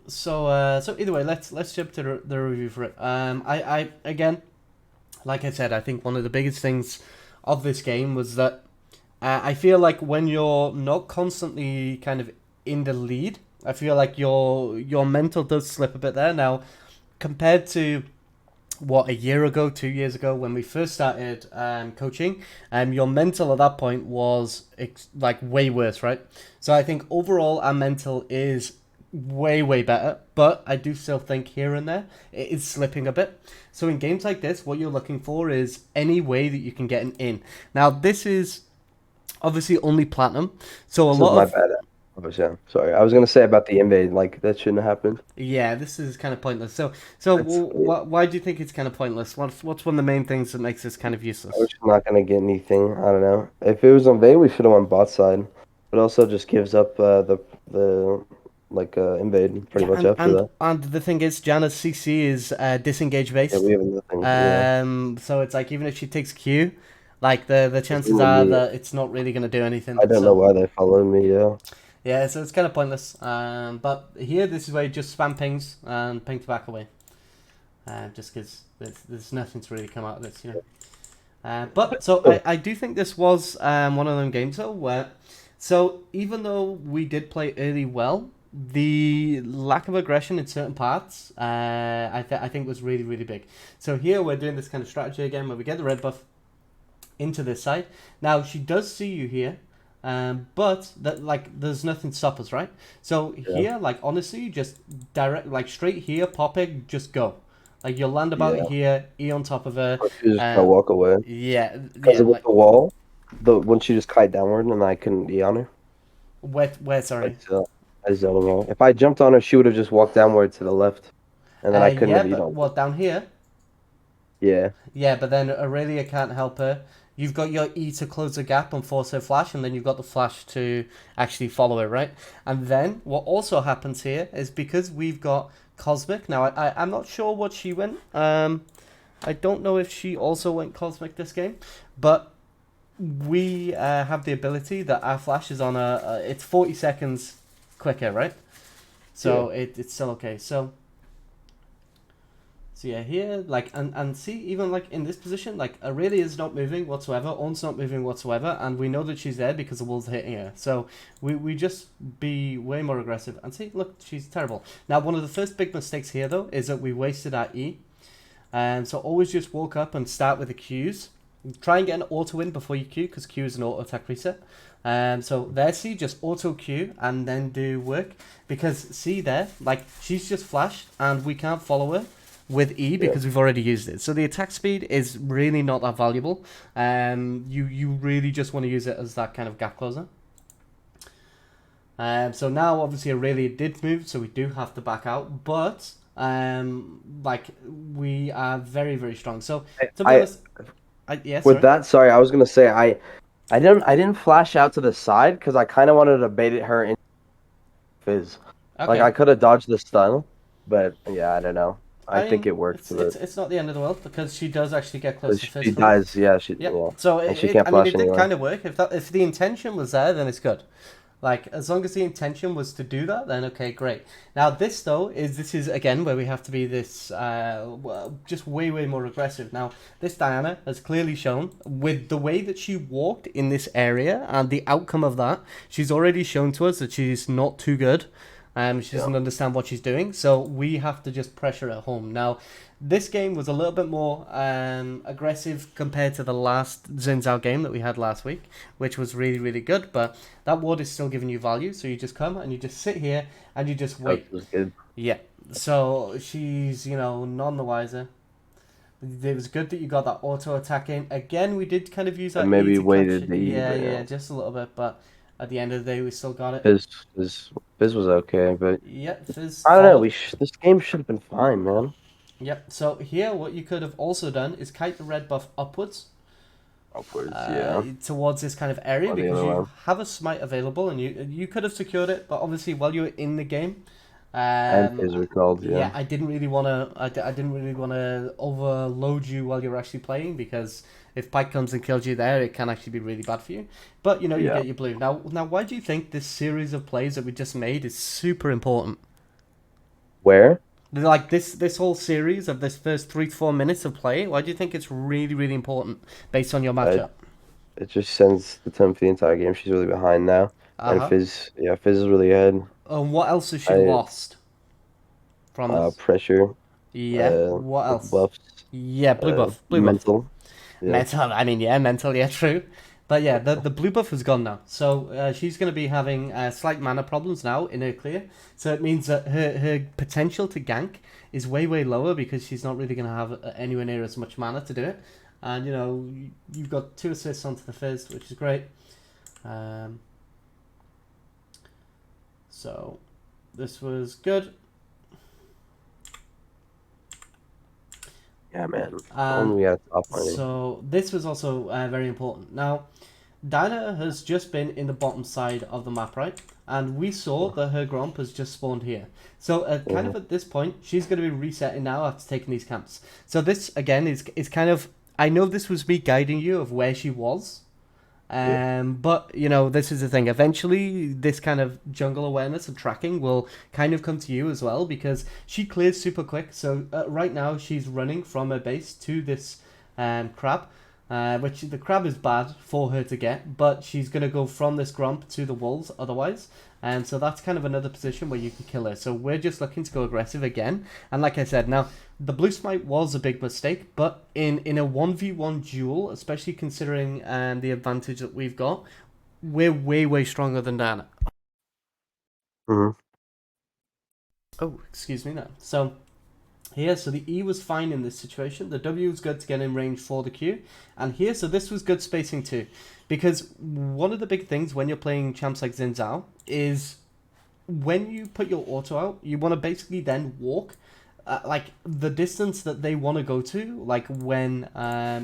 So either way, let's jump to the review for it. I again, like I said, I think one of the biggest things of this game was that I feel like when you're not constantly kind of in the lead, I feel like your mental does slip a bit there. Now, compared to what, a year ago, 2 years ago, when we first started coaching, your mental at that point was like way worse, right? So I think overall our mental is way better, but I do still think here and there it is slipping a bit. So in games like this, what you're looking for is any way that you can get an in. Now this is obviously only platinum, so a This is lot my of bad. Yeah, sorry. I was gonna say about the invade, like that shouldn't have happened. yeah, this is kind of pointless. So That's why do you think it's kind of pointless? What's one of the main things that makes this kind of we're useless? just not gonna get anything. I don't know. If it was invade, we should have won bot side. But also just gives up the invade pretty Yeah, much and after and that. and the thing is, Jana's CC is disengage Yeah, based. we have nothing. Yeah, So it's like even if she takes Q, like the just chances leave are me. that it's not really gonna do anything. I don't know So why they followed me. Yeah, yeah, so it's kind of pointless. But here, this is where you just spam pings and ping to back away. Just because there's nothing to really come out of this, you know. But so I do think this was one of them games though where, so even though we did play early well, the lack of aggression in certain parts, I think was really big. So here we're doing this kind of strategy again where we get the red buff into this side. Now she does see you here, but that like there's nothing to stop us, right? So yeah, here, like honestly, just direct like straight here, popping, just go. Like you'll land about yeah. here, E on top of her. Or she was just gonna Uh, walk away yeah, because yeah, with like the wall, the when she just kite downward and I couldn't be on her. where I sorry. I zoning her. If I jumped on her, she would have just walked downward to the left, and then I couldn't Yeah, have, but what down here? Yeah, Yeah, but then Aurelia can't help her. You've got your E to close the gap and force her flash, and then you've got the flash to actually follow her, right? And then what also happens here is because we've got Cosmic. Now, I'm not sure what she went. I don't know if she also went Cosmic this game, but we have the ability that our flash is on it's 40 seconds quicker, right? yeah. So it's still okay. So yeah, here, like, and see, even like in this position, like Aurelia is not moving whatsoever, Ornn's not moving whatsoever, and we know that she's there because the wall's hitting her. So we just be way more aggressive. And see, look, she's terrible. Now, one of the first big mistakes here, though, is that we wasted our E. And so always just walk up and start with the Qs. Try and get an auto in before you Q, because Q is an auto attack reset. So there, see, just auto Q and then do work. Because see there, like, she's just flashed and we can't follow her with E Yeah. because we've already used it. So the attack speed is really not that valuable. You really just want to use it as that kind of gap closer. So now obviously Aurelia did move, so we do have to back out, but like we are very strong. So to be I honest, yeah, with sorry. that, sorry, I was gonna say I didn't flash out to the side because I kind of wanted to bait it her in fizz. Like Okay. I could have dodged the stun, but yeah, I don't know. I I think mean, it worked, but it's not the end of the world because she does actually get close to she fist for me. dies. Yeah, she Yep. well, So and she can't I mean, flash it did anyway. kind of work. If the intention was there, then it's good. Like as long as the intention was to do that, then okay, great. Now this is again where we have to be this just way more aggressive. Now this Diana has clearly shown with the way that she walked in this area and the outcome of that, she's already shown to us that she's not too good. She Yeah, doesn't understand what she's doing, so we have to just pressure her home. Now, this game was a little bit more aggressive compared to the last Xin Zhao game that we had last week, which was really good. But that ward is still giving you value, so you just come and you just sit here and you just coach wait. was good. Yeah. So she's none the wiser. It was good that you got that auto attack in. Again, we did kind of use And our E maybe to catch waited it. the E, Yeah, but yeah, yeah, just a little bit. But at the end of the day, we still got it. Fizz, Fizz, Fizz was okay, but Yep, Fizz I don't know. followed. This game should have been fine, man. Yep. So here, what you could have also done is kite the red buff upwards Upwards, yeah, towards this kind of area or the because other you one. have a smite available and you could have secured it, but obviously while you were in the game, And Fizz recalled, yeah, yeah. I didn't really want to. I didn't really want to overload you while you're actually playing because if Pike comes and kills you there, it can actually be really bad for you. But you Yeah. get your blue. Now, why do you think this series of plays that we just made is super important? Where? Like this whole series of this first 3 to 4 minutes of play, why do you think it's really, really important based on your Uh, matchup? it just sends the tone for the entire game. She's really behind now, and Uh-huh. Fizz is really ahead. And what else has she I lost from this? Pressure, Yeah. What like else? buffs, Yeah, blue buff. Blue buff. mental. Yeah. Mental. I mean, yeah, mental. Yeah, true. But yeah, the blue buff is gone now. So she's going to be having slight mana problems now in her clear. So it means that her potential to gank is way, way lower because she's not really going to have anywhere near as much mana to do it. And, you know, you've got 2 assists onto the Fizz, which is great. So this was good. Yeah, man. Only we got top money. So this was also very important. Now, Dinah has just been in the bottom side of the map, right? And we saw that her Gromp has just spawned here. So kind of at this point, she's going to be resetting now after taking these camps. So this, again, is kind of... I know this was me guiding you of where she was. But, you know, this is the thing. Eventually, this kind of jungle awareness and tracking will kind of come to you as well because she clears super quick. So right now, she's running from her base to this crab. Which the crab is bad for her to get, but she's going to go from this Gromp to the wolves otherwise. And so that's kind of another position where you can kill her. So we're just looking to go aggressive again. And like I said, now, the blue smite was a big mistake, but in a 1v1 duel, especially considering the advantage that we've got, we're way, way stronger than Diana. Mm-hmm. Oh, excuse me now. So... here, so the E was fine in this situation. The W was good to get in range for the Q. And here, so this was good spacing too. Because one of the big things when you're playing champs like Xin Zhao is when you put your auto out, you want to basically then walk like the distance that they want to go to, like when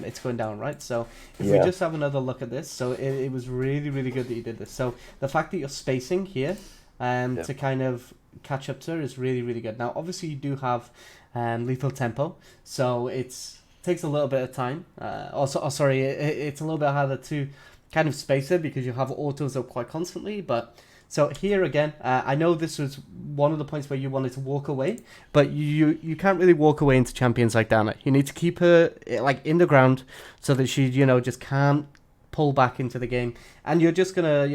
it's going down, right? So if we just have another look at this, so it was really, really good that you did this. So the fact that you're spacing here to kind of catch up to her is really, really good. Now, obviously, you do have lethal tempo, so it takes a little bit of time. It's a little bit harder to kind of space it because you have autos up quite constantly. But so here again, I know this was one of the points where you wanted to walk away, but you can't really walk away into champions like Dana. You need to keep her like in the ground so that she just can't pull back into the game, and you're just gonna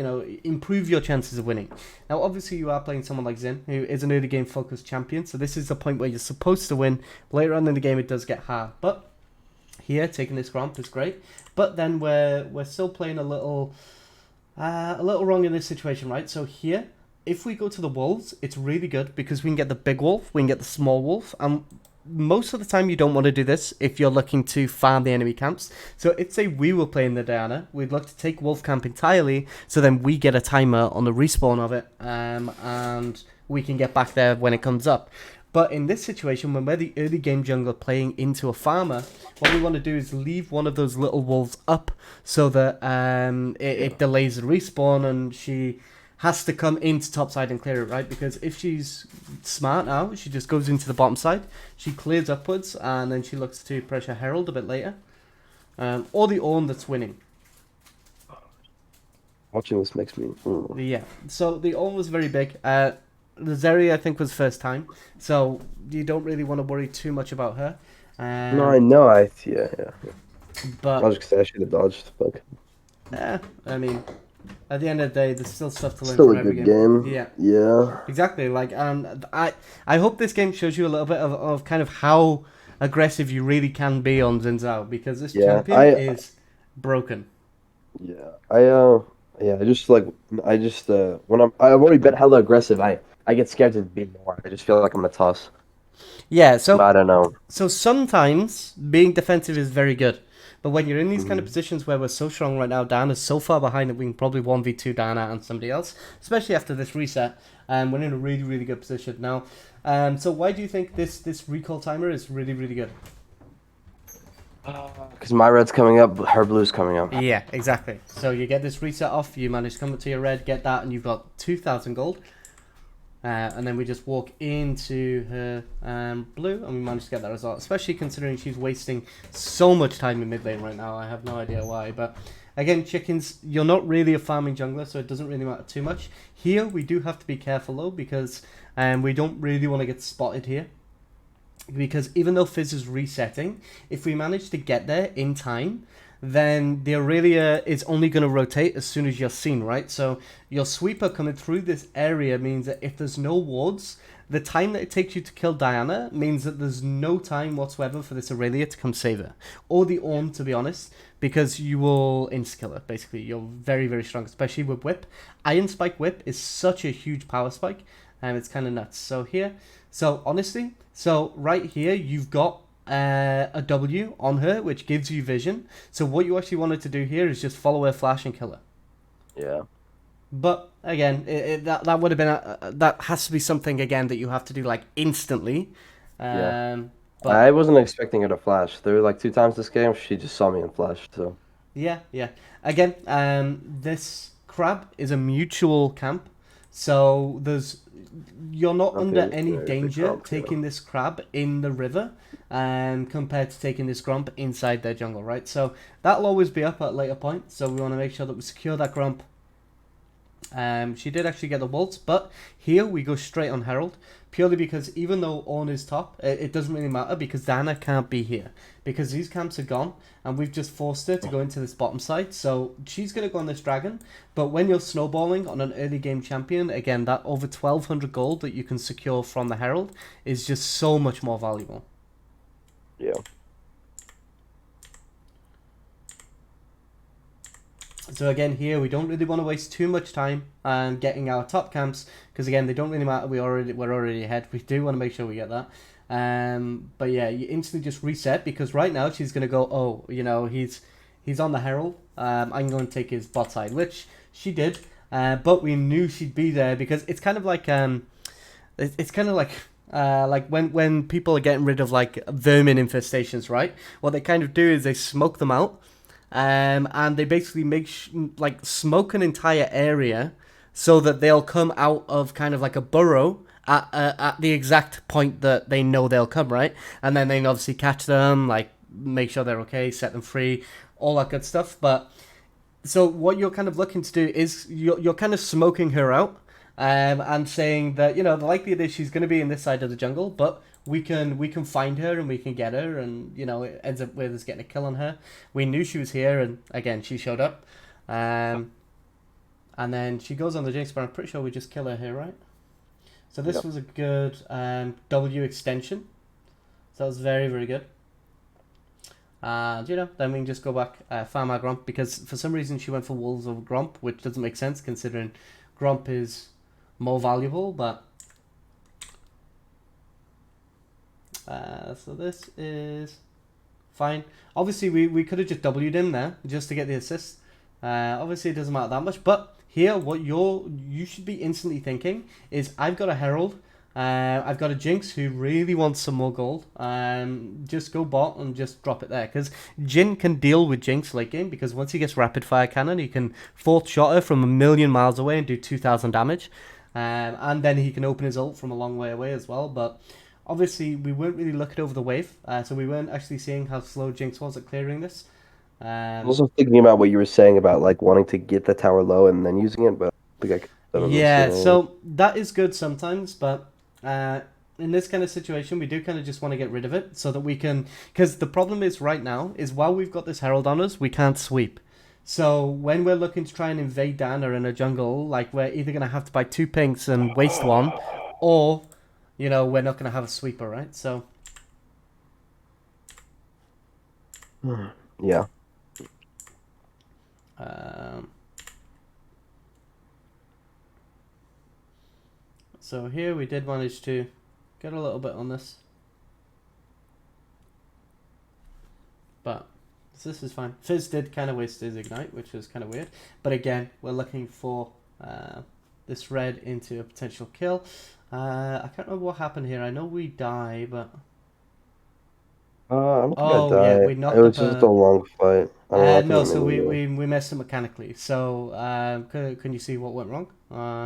improve your chances of winning. Now obviously you are playing someone like Xin, who is an early game focused champion, so this is the point where you're supposed to win. Later on in the game it does get hard, but here taking this Gromp is great. But then we're still playing a little wrong in this situation, right? So here, if we go to the wolves, it's really good because we can get the big wolf, we can get the small wolf, and most of the time you don't want to do this if you're looking to farm the enemy camps. So if say we were playing the Diana, we'd look to take wolf camp entirely, so then we get a timer on the respawn of it, and we can get back there when it comes up. But in this situation, when we're the early game jungler playing into a farmer, what we want to do is leave one of those little wolves up so that it delays the respawn and she has to come into top side and clear it, right? Because if she's smart now, she just goes into the bottom side, she clears upwards, and then she looks to pressure Herald a bit later. Or the Ornn that's winning. Watching this makes me... Yeah, so the Ornn was very big. The Zeri, I think, was first time, so you don't really want to worry too much about her. No, I know, yeah. But I was just gonna say I should have dodged, fuck. I mean... at the end of the day, there's still stuff to learn Still from a every good game. game. Yeah. Exactly. Like, I hope this game shows you a little bit of kind of how aggressive you really can be on Xin Zhao, because this champion is broken. Yeah. When I've already been hella aggressive, I get scared to be more. I just feel like I'm gonna toss. Yeah, so I don't know. So sometimes being defensive is very good. But when you're in these kind of positions where we're so strong right now, Diana's so far behind that we can probably 1v2 Diana and somebody else, especially after this reset, and we're in a really, really good position now. So why do you think this recall timer is really, really good? Because my red's coming up, her blue's coming up. Yeah, exactly. So you get this reset off, you manage to come up to your red, get that, and you've got 2,000 gold. And then we just walk into her blue, and we manage to get that result, especially considering she's wasting so much time in mid lane right now. I have no idea why, but again, chickens, you're not really a farming jungler, so it doesn't really matter too much. Here, we do have to be careful though, because we don't really want to get spotted here. Because even though Fizz is resetting, if we manage to get there in time, then the Aurelia is only going to rotate as soon as you're seen, right? So your sweeper coming through this area means that if there's no wards, the time that it takes you to kill Diana means that there's no time whatsoever for this Aurelia to come save her. Or the Ornn, to be honest, because you will insta-kill her, basically. You're very, very strong, especially with Whip. Iron Spike Whip is such a huge power spike, and it's kind of nuts. So here, so honestly, so right here, you've got a W on her, which gives you vision. So what you actually wanted to do here is just follow her flash and kill her. Yeah. But again, that would have been that has to be something again that you have to do like instantly. Yeah. But I wasn't expecting her to flash. There were like 2 times this game she just saw me and flashed. So yeah, yeah. Again, this crab is a mutual camp, so you're not under okay, any there's the danger crowd, taking this crab in the river, compared to taking this grump inside their jungle, right? So that'll always be up at a later point. So we want to make sure that we secure that grump. She did actually get the waltz, but here we go straight on Herald, purely because even though Ornn is top, it doesn't really matter because Diana can't be here because these camps are gone and we've just forced her to go into this bottom side. So she's going to go on this dragon, but when you're snowballing on an early game champion, again, that over 1200 gold that you can secure from the Herald is just so much more valuable. Yeah. So again, here we don't really want to waste too much time getting our top camps because again they don't really matter. We're already ahead. We do want to make sure we get that. But yeah, you instantly just reset because right now she's gonna go. Oh, he's on the Herald. I'm going to take his bot side, which she did. But we knew she'd be there because it's kind of like it's kind of like when people are getting rid of like vermin infestations, right? What they kind of do is they smoke them out. And they basically make like smoke an entire area so that they'll come out of kind of like a burrow at the exact point that they know they'll come, right? And then they can obviously catch them, like make sure they're okay, set them free, all that good stuff. But so what you're kind of looking to do is you're kind of smoking her out, and saying that the likelihood is she's going to be in this side of the jungle, but we can find her and we can get her, and it ends up with us getting a kill on her. We knew she was here, and again she showed up, and then she goes on the Jinx, but I'm pretty sure we just kill her here, right? So this was a good W extension. So that was very, very good. And then we can just go back, farm our Gromp, because for some reason she went for Wolves over Gromp, which doesn't make sense considering Gromp is more valuable, but so this is fine. Obviously we could have just W'd him there just to get the assist. Obviously it doesn't matter that much, but here what you should be instantly thinking is I've got a Herald, I've got a Jinx who really wants some more gold. Just go bot and just drop it there, because Jhin can deal with Jinx late game, because once he gets rapid fire cannon he can fourth shot her from a million miles away and do 2000 damage, and then he can open his ult from a long way away as well. But obviously we weren't really looking over the wave, so we weren't actually seeing how slow Jinx was at clearing this. I was also thinking about what you were saying about like wanting to get the tower low and then using it, but I think I could have done it in this Yeah, scenario. so that is good sometimes, but in this kind of situation, we do kind of just want to get rid of it so that we can. Because the problem is right now is while we've got this Herald on us, we can't sweep. So when we're looking to try and invade Dana in a jungle, like we're either going to have to buy 2 pinks and waste one, or we're not going to have a sweeper, right? So Yeah. So here we did manage to get a little bit on this, but this is fine. Fizz did kind of waste his ignite, which was kind of weird. But again, we're looking for this red into a potential kill. I can't remember what happened here. I know we die, but I don't think I oh yeah, died. we It knocked was up just a a. long fight. I don't know. I think No, it so made we, me. we we messed it mechanically. So can you see what went wrong?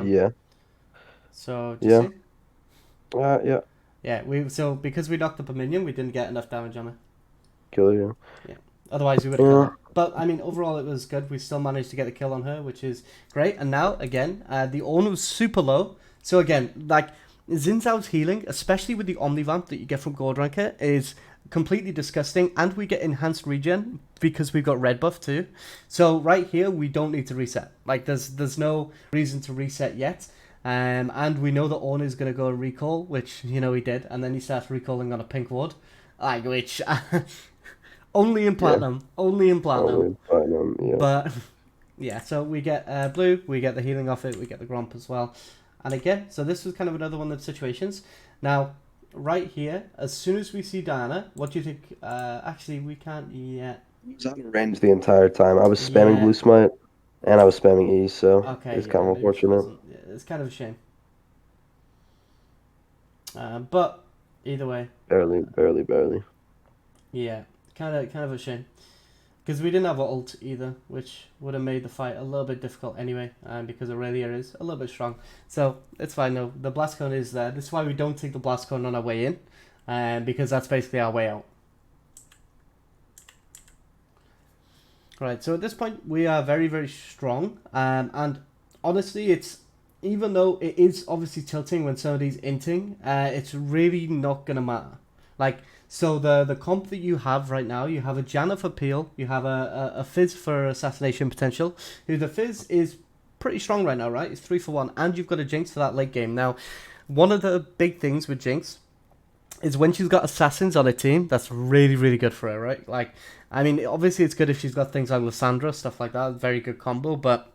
Yeah. So do you Yeah. see? Yeah. Yeah, because we knocked up a minion, we didn't get enough damage on it. Kill you. Yeah, otherwise we would have killed Yeah. it. But I mean, overall, it was good. We still managed to get the kill on her, which is great. And now, again, the Ornn was super low. So again, like Xin Zhao's healing, especially with the Omnivamp that you get from Gold Ranker, is completely disgusting. And we get enhanced regen because we've got red buff too. So right here, we don't need to reset. Like there's no reason to reset yet. And we know that Ornn is going to go recall, which, he did. And then he starts recalling on a pink ward. Like, which... only in Platinum. Yeah. Only in Platinum. Only in Platinum, yeah. But, yeah, so we get blue, we get the healing off it, we get the Gromp as well. And again, so this was kind of another one of the situations. Now, right here, as soon as we see Diana, what do you think? Actually, we can't yet. I was out of range the entire time. I was spamming Yeah. Blue Smite, and I was spamming E, so Okay, it's yeah, kind of maybe she unfortunate. wasn't. Yeah, it's kind of a shame. But, either way. Barely. Yeah, kind of a shame. Because we didn't have an ult either, which would have made the fight a little bit difficult anyway, because Aurelia is a little bit strong. So, it's fine, no, the Blast Cone is there. This is why we don't take the Blast Cone on our way in, because that's basically our way out. Right, so at this point, we are very, very strong, and honestly, even though it is obviously tilting when somebody's inting, it's really not going to matter. Like, so the comp that you have right now, you have a Janna for Peel, you have a Fizz for Assassination Potential, who the Fizz is pretty strong right now, right? It's 3 for 1, and you've got a Jinx for that late game. Now, one of the big things with Jinx is when she's got Assassins on her team, that's really, really good for her, right? Like, I mean, obviously it's good if she's got things like Lysandra, stuff like that, very good combo, but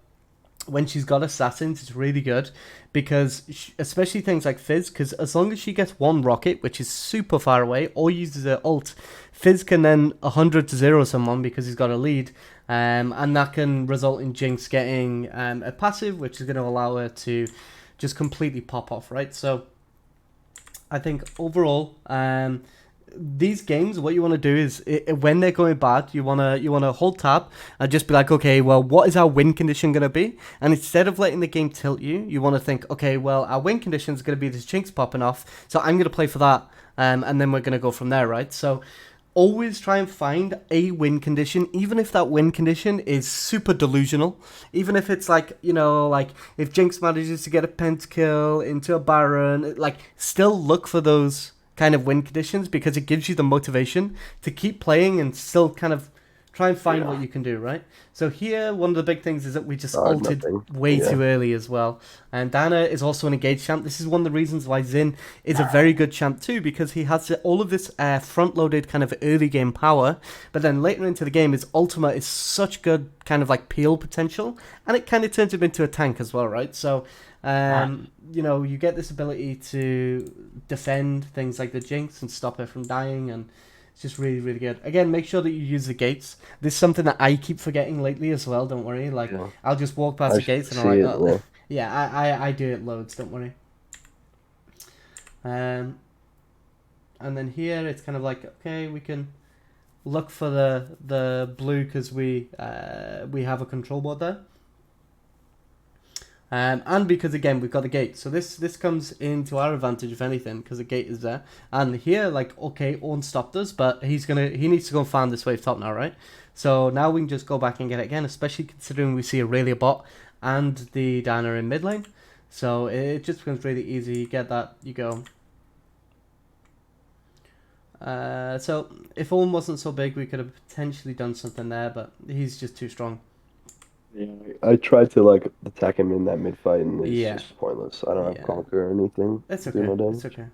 when she's got Assassins, it's really good because, especially things like Fizz, because as long as she gets one rocket, which is super far away, or uses her ult, Fizz can then 100 to 0 someone because he's got a lead, and that can result in Jinx getting a passive, which is going to allow her to just completely pop off, right? So, I think overall, these games, what you want to do is when they're going bad, you want to hold tab and just be like, okay, well, what is our win condition going to be? And instead of letting the game tilt you, you want to think, okay, well, our win condition is going to be this Jinx popping off, so I'm going to play for that, and then we're going to go from there, right? So always try and find a win condition, even if that win condition is super delusional. Even if it's like, like if Jinx manages to get a pentakill into a Baron, like still look for those kind of win conditions because it gives you the motivation to keep playing and still kind of try and find what you can do, right? So here, one of the big things is that we just ulted way too early as well. And Diana is also an engaged champ. This is one of the reasons why Xin is a very good champ too, because he has all of this front-loaded kind of early game power, but then later into the game, his ultimate is such good kind of like peel potential, and it kind of turns him into a tank as well, right? So, you get this ability to defend things like the Jinx and stop her from dying, and it's just really, really good. Again, make sure that you use the gates. This is something that I keep forgetting lately as well, don't worry. Like, I'll just walk past the gates and I'm like, oh. Yeah, I do it loads, don't worry. And then here, it's kind of like, okay, we can look for the blue because we have a control board there. And because again we've got a gate, so this comes into our advantage if anything, because the gate is there. And here, like, okay, Ornn stopped us, but he needs to go and farm this wave top now, right? So now we can just go back and get it again, especially considering we see Aurelia bot and the Diana in mid lane. So it just becomes really easy. You get that, you go. So if Ornn wasn't so big, we could have potentially done something there, but he's just too strong. Yeah, I tried to like attack him in that mid fight, and it's just pointless. I don't have Conquer or anything. It's okay. It's okay.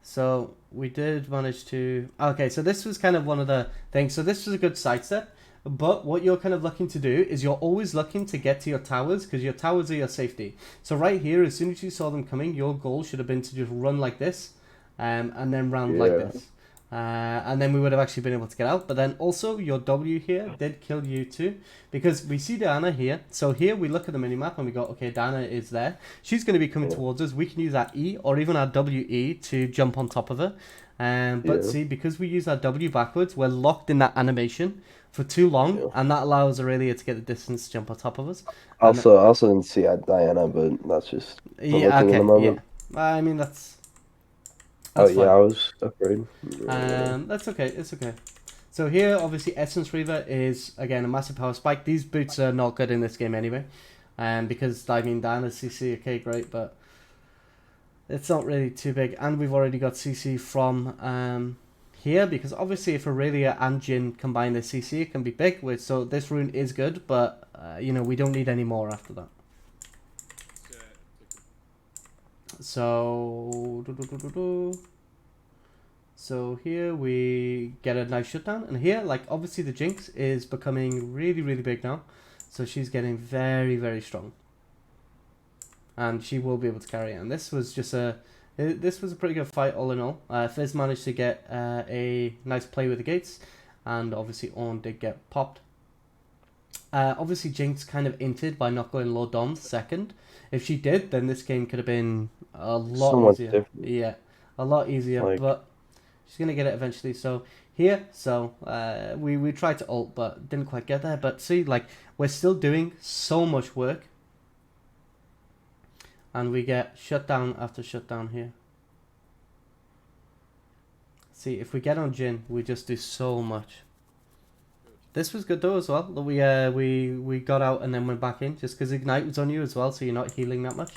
So we did manage to. Okay, so this was kind of one of the things. So this was a good sidestep. But what you're kind of looking to do is you're always looking to get to your towers because your towers are your safety. So right here, as soon as you saw them coming, your goal should have been to just run like this, and then round like this. And then we would have actually been able to get out. But then also your W here did kill you too, because we see Diana here. So here we look at the minimap and we go, okay, Diana is there. She's going to be coming towards us. We can use our E or even our WE to jump on top of her. But see, because we use our W backwards, we're locked in that animation for too long, and that allows Aurelia to get the distance to jump on top of us. I also didn't see Diana, but that's just okay, in the moment. I mean that's fine. I was afraid. That's okay. It's okay. So here, obviously, Essence Reaver is, again, a massive power spike. These boots are not good in this game anyway. Because, I mean, Diana's CC, okay, great, but it's not really too big. And we've already got CC from here, because obviously if Aurelia and Jin combine their CC, it can be big. So this rune is good, but, you know, we don't need any more after that. So... So here we get a nice shutdown, and here, like, obviously the Jinx is becoming really, really big now. So she's getting very, very strong. And she will be able to carry it. And this was just this was a pretty good fight all in all. Fizz managed to get a nice play with the gates, and obviously Ornn did get popped. Obviously Jinx kind of inted by not going low Dom second. If she did, then this game could have been a lot Somewhat easier. different. Yeah, a lot easier, Like- but she's going to get it eventually. So here, we tried to ult, but didn't quite get there. But see, like, we're still doing so much work. And we get shutdown after shutdown here. See, if we get on Jin, we just do so much. This was good though as well. That we got out and then went back in, just because Ignite was on you as well, so you're not healing that much.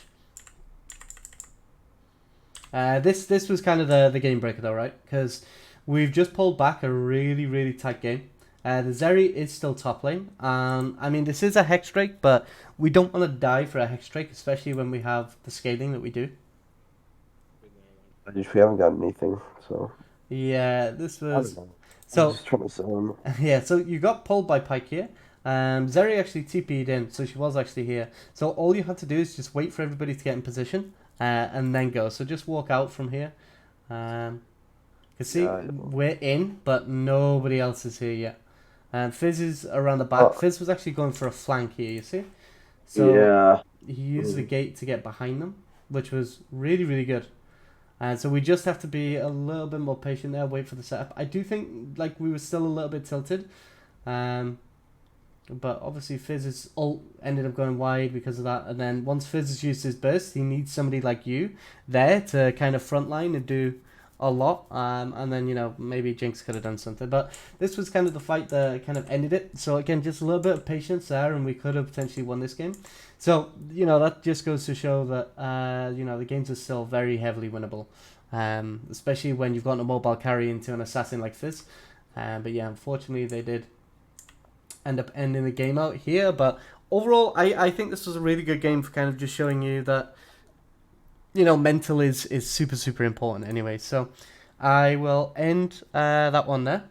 This was kind of the game breaker though, right? Because we've just pulled back a really, really tight game. The Zeri is still top lane. I mean, this is a Hex Drake, but we don't want to die for a Hex Drake, especially when we have the scaling that we do. We haven't got anything, so. Yeah, this I don't was... know. I'm So, just trying to sell him. yeah, so you got pulled by Pyke here. Zeri actually TP'd in, so she was actually here. So all you have to do is just wait for everybody to get in position, and then go. So just walk out from here. You see, we're in, but nobody else is here yet. And Fizz is around the back. Fizz was actually going for a flank here, you see? So Yeah. he used the gate to get behind them, which was really, really good. And so we just have to be a little bit more patient there, wait for the setup. I do think like we were still a little bit tilted. But obviously Fizz's ult ended up going wide because of that. And then once Fizz has used his burst, he needs somebody like you there to kind of frontline and do a lot. And then, you know, maybe Jinx could have done something. But this was kind of the fight that kind of ended it. So again, just a little bit of patience there and we could have potentially won this game. So, you know, that just goes to show that, you know, the games are still very heavily winnable. Especially when you've got a mobile carry into an assassin like Fizz. But yeah, unfortunately they did end up ending the game out here. But overall, I think this was a really good game for kind of just showing you that, you know, mental is super, super important anyway. So I will end that one there.